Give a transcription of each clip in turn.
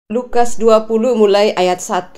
Lukas 20 mulai ayat 1.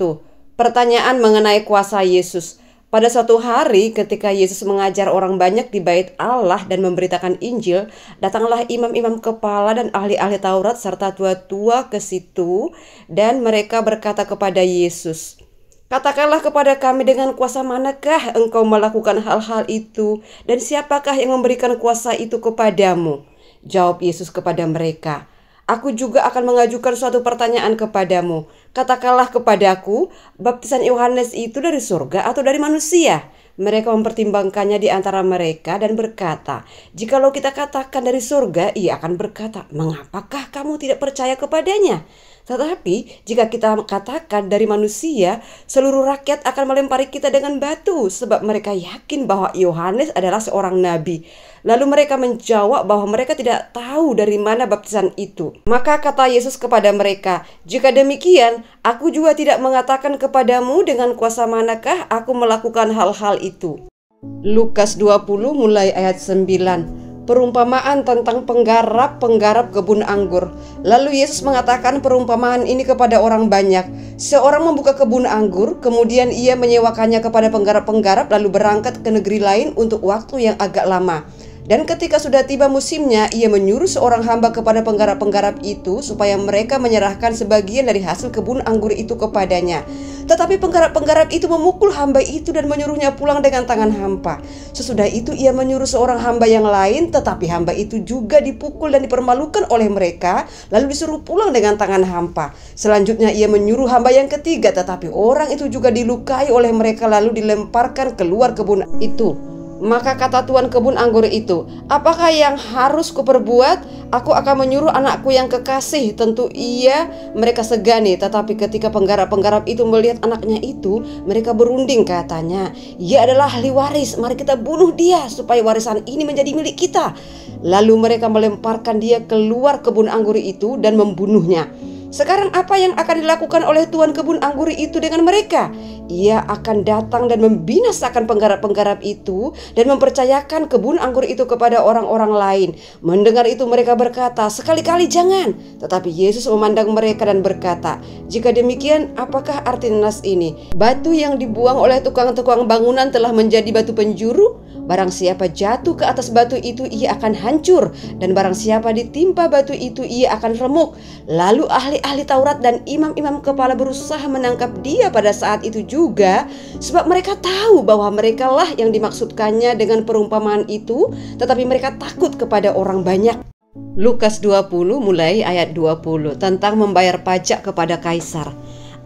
Pertanyaan mengenai kuasa Yesus. Pada suatu hari ketika Yesus mengajar orang banyak di bait Allah dan memberitakan Injil, datanglah imam-imam kepala dan ahli-ahli Taurat serta tua-tua ke situ, dan mereka berkata kepada Yesus, "Katakanlah kepada kami, dengan kuasa manakah engkau melakukan hal-hal itu, dan siapakah yang memberikan kuasa itu kepadamu?" Jawab Yesus kepada mereka, "Aku juga akan mengajukan suatu pertanyaan kepadamu. Katakanlah kepadaku, baptisan Yohanes itu dari surga atau dari manusia?" Mereka mempertimbangkannya di antara mereka dan berkata, "Jikalau kita katakan dari surga, ia akan berkata, 'Mengapakah kamu tidak percaya kepadanya?' Tetapi jika kita katakan dari manusia, seluruh rakyat akan melempari kita dengan batu, sebab mereka yakin bahwa Yohanes adalah seorang nabi." Lalu mereka menjawab bahwa mereka tidak tahu dari mana baptisan itu. Maka kata Yesus kepada mereka, "Jika demikian, aku juga tidak mengatakan kepadamu dengan kuasa manakah aku melakukan hal-hal itu." Lukas 20 mulai ayat 9. Perumpamaan tentang penggarap-penggarap kebun anggur. Lalu Yesus mengatakan perumpamaan ini kepada orang banyak. Seorang membuka kebun anggur, kemudian ia menyewakannya kepada penggarap-penggarap, lalu berangkat ke negeri lain untuk waktu yang agak lama. Dan ketika sudah tiba musimnya, ia menyuruh seorang hamba kepada penggarap-penggarap itu supaya mereka menyerahkan sebagian dari hasil kebun anggur itu kepadanya. Tetapi penggarap-penggarap itu memukul hamba itu dan menyuruhnya pulang dengan tangan hampa. Sesudah itu ia menyuruh seorang hamba yang lain, tetapi hamba itu juga dipukul dan dipermalukan oleh mereka, lalu disuruh pulang dengan tangan hampa. Selanjutnya ia menyuruh hamba yang ketiga, tetapi orang itu juga dilukai oleh mereka, lalu dilemparkan keluar kebun itu. Maka kata tuan kebun anggur itu, "Apakah yang harus kuperbuat? Aku akan menyuruh anakku yang kekasih." Tentu mereka segani, tetapi ketika penggarap-penggarap itu melihat anaknya itu, mereka berunding, katanya, "Ia adalah ahli waris, mari kita bunuh dia supaya warisan ini menjadi milik kita." Lalu mereka melemparkan dia keluar kebun anggur itu dan membunuhnya. Sekarang apa yang akan dilakukan oleh tuan kebun anggur itu dengan mereka? Ia akan datang dan membinasakan penggarap-penggarap itu dan mempercayakan kebun anggur itu kepada orang-orang lain. Mendengar itu mereka berkata, "Sekali-kali jangan." Tetapi Yesus memandang mereka dan berkata, "Jika demikian, apakah arti nas ini? Batu yang dibuang oleh tukang-tukang bangunan telah menjadi batu penjuru. Barang siapa jatuh ke atas batu itu, ia akan hancur, dan barang siapa ditimpa batu itu, ia akan remuk." Lalu ahli-ahli Taurat dan imam-imam kepala berusaha menangkap dia pada saat itu juga, sebab mereka tahu bahwa merekalah yang dimaksudkannya dengan perumpamaan itu, tetapi mereka takut kepada orang banyak. Lukas 20 mulai ayat 20 tentang membayar pajak kepada kaisar.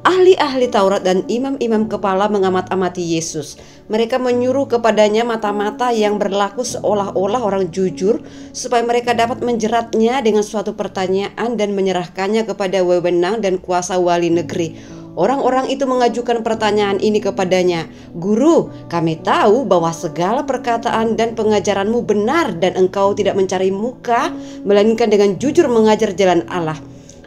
Ahli-ahli Taurat dan imam-imam kepala mengamat-amati Yesus. Mereka menyuruh kepadanya mata-mata yang berlaku seolah-olah orang jujur, supaya mereka dapat menjeratnya dengan suatu pertanyaan dan menyerahkannya kepada wewenang dan kuasa wali negeri. Orang-orang itu mengajukan pertanyaan ini kepadanya, "Guru, kami tahu bahwa segala perkataan dan pengajaranmu benar, dan engkau tidak mencari muka, melainkan dengan jujur mengajar jalan Allah.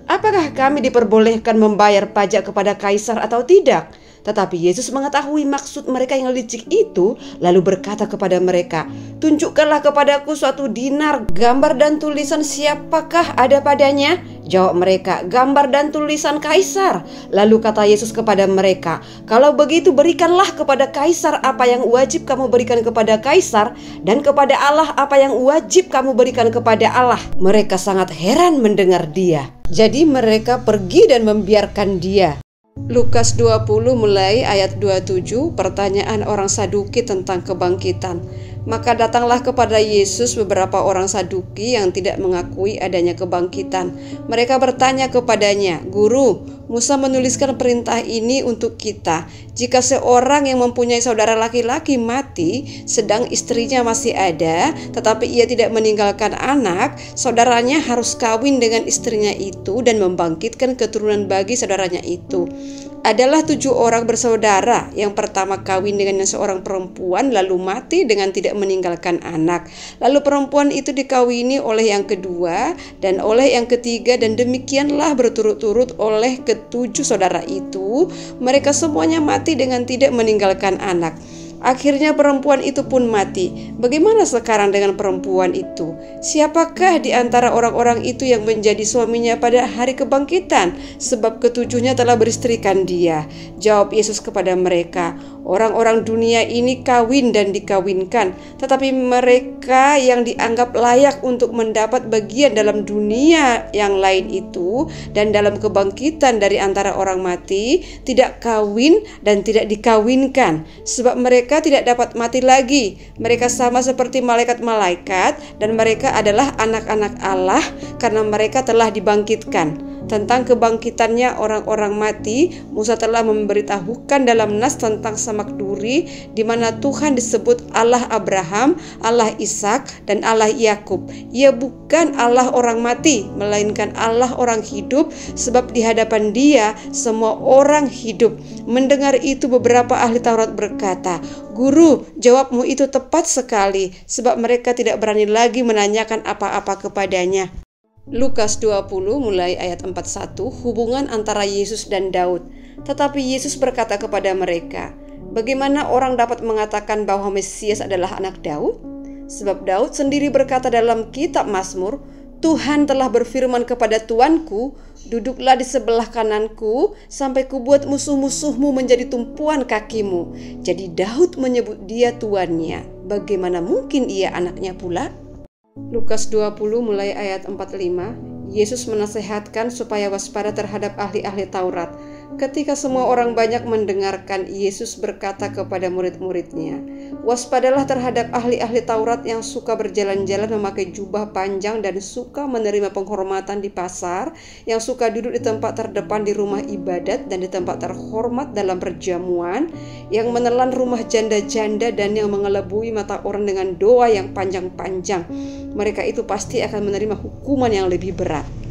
Apakah kami diperbolehkan membayar pajak kepada kaisar atau tidak?" Tetapi Yesus mengetahui maksud mereka yang licik itu, lalu berkata kepada mereka, "Tunjukkanlah kepadaku suatu dinar, gambar dan tulisan siapakah ada padanya?" Jawab mereka, "Gambar dan tulisan kaisar." Lalu kata Yesus kepada mereka, "Kalau begitu berikanlah kepada kaisar apa yang wajib kamu berikan kepada kaisar, dan kepada Allah apa yang wajib kamu berikan kepada Allah." Mereka sangat heran mendengar dia. Jadi mereka pergi dan membiarkan dia. Lukas 20 mulai ayat 27, pertanyaan orang Saduki tentang kebangkitan. Maka datanglah kepada Yesus beberapa orang Saduki yang tidak mengakui adanya kebangkitan. Mereka bertanya kepadanya, "Guru, Musa menuliskan perintah ini untuk kita. Jika seorang yang mempunyai saudara laki-laki mati, sedang istrinya masih ada, tetapi ia tidak meninggalkan anak, saudaranya harus kawin dengan istrinya itu dan membangkitkan keturunan bagi saudaranya itu. Adalah 7 orang bersaudara. Yang pertama kawin dengan seorang perempuan, lalu mati dengan tidak meninggalkan anak. Lalu perempuan itu dikawini oleh yang kedua dan oleh yang ketiga, dan demikianlah berturut-turut oleh ke-7 saudara itu. Mereka semuanya mati dengan tidak meninggalkan anak. Akhirnya perempuan itu pun mati. Bagaimana sekarang dengan perempuan itu? Siapakah di antara orang-orang itu yang menjadi suaminya pada hari kebangkitan? Sebab ketujuhnya telah beristrikan dia. Jawab Yesus kepada mereka, orang-orang dunia ini kawin dan dikawinkan, tetapi mereka yang dianggap layak untuk mendapat bagian dalam dunia yang lain itu dan dalam kebangkitan dari antara orang mati tidak kawin dan tidak dikawinkan, sebab mereka tidak dapat mati lagi. Mereka sama seperti malaikat-malaikat dan mereka adalah anak-anak Allah karena mereka telah dibangkitkan. Tentang kebangkitannya orang-orang mati, Musa telah memberitahukan dalam nas tentang samak duri, di mana Tuhan disebut Allah Abraham, Allah Ishak, dan Allah Yakub. Ia bukan Allah orang mati, melainkan Allah orang hidup, sebab di hadapan Dia semua orang hidup. Mendengar itu beberapa ahli Taurat berkata, "Guru, jawabmu itu tepat sekali," sebab mereka tidak berani lagi menanyakan apa-apa kepadanya. Lukas 20 mulai ayat 41, hubungan antara Yesus dan Daud. Tetapi Yesus berkata kepada mereka, "Bagaimana orang dapat mengatakan bahwa Mesias adalah anak Daud? Sebab Daud sendiri berkata dalam kitab Mazmur, Tuhan telah berfirman kepada Tuanku, duduklah di sebelah kananku sampai kubuat musuh-musuhmu menjadi tumpuan kakimu." Jadi Daud menyebut dia tuannya. Bagaimana mungkin ia anaknya pula? Lukas 20 mulai ayat 45, Yesus menasehatkan supaya waspada terhadap ahli-ahli Taurat. Ketika semua orang banyak mendengarkan, Yesus berkata kepada murid-muridnya, "Waspadalah terhadap ahli-ahli Taurat yang suka berjalan-jalan memakai jubah panjang dan suka menerima penghormatan di pasar, yang suka duduk di tempat terdepan di rumah ibadat dan di tempat terhormat dalam perjamuan, yang menelan rumah janda-janda dan yang mengelabui mata orang dengan doa yang panjang-panjang. Mereka itu pasti akan menerima hukuman yang lebih berat."